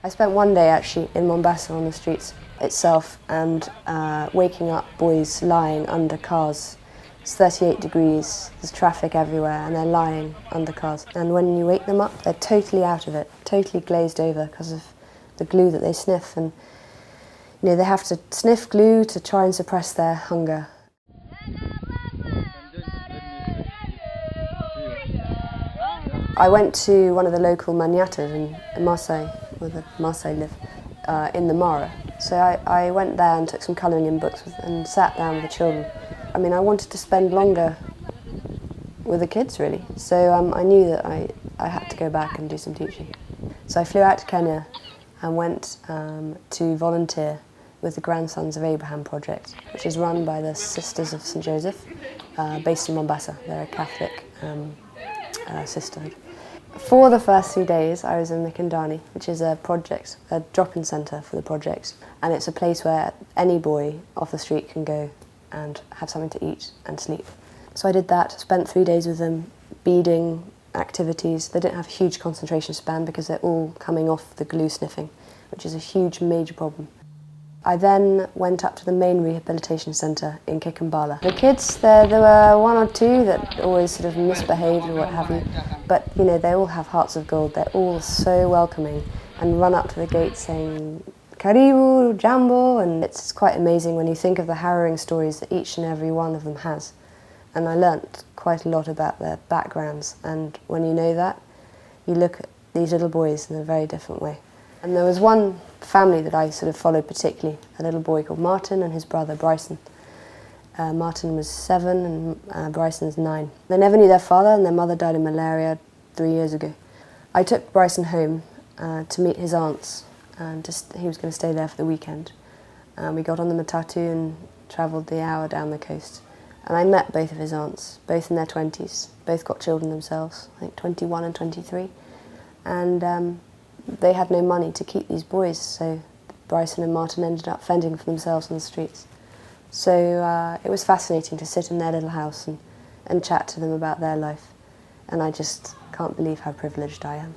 I spent one day actually in Mombasa on the streets itself and waking up boys lying under cars. It's 38 degrees, there's traffic everywhere and they're lying under cars. And when you wake them up, they're totally out of it, totally glazed over because of the glue that they sniff. And you know, they have to sniff glue to try and suppress their hunger. I went to one of the local manyatas in Maasai, where the Maasai live, in the Mara. So I went there and took some colouring in books and sat down with the children. I mean, I wanted to spend longer with the kids, really. So I knew that I had to go back and do some teaching. So I flew out to Kenya and went to volunteer with the Grandsons of Abraham project, which is run by the Sisters of St. Joseph, based in Mombasa. They're a Catholic sisterhood. For the first 3 days, I was in Mikindani, which is a project, a drop-in centre for the project, and it's a place where any boy off the street can go and have something to eat and sleep. So I did that, spent 3 days with them, beading activities. They didn't have a huge concentration span because they're all coming off the glue sniffing, which is a huge, major problem. I then went up to the main rehabilitation centre in Kikambala. The kids, there were one or two that always sort of misbehaved or what have you, but you know, they all have hearts of gold. They're all so welcoming and run up to the gate saying, "Karibu, Jambo," and it's quite amazing when you think of the harrowing stories that each and every one of them has. And I learnt quite a lot about their backgrounds, and when you know that, you look at these little boys in a very different way. And there was one family that I sort of followed particularly, a little boy called Martin and his brother Bryson. Martin was 7 and Bryson's 9. They never knew their father and their mother died of malaria 3 years ago. I took Bryson home to meet his aunts, and he was going to stay there for the weekend. We got on the matatu and travelled the hour down the coast. And I met both of his aunts, both in their 20s, both got children themselves, I think 21 and 23. And they had no money to keep these boys, so Bryson and Martin ended up fending for themselves on the streets. So it was fascinating to sit in their little house and chat to them about their life. And I just can't believe how privileged I am.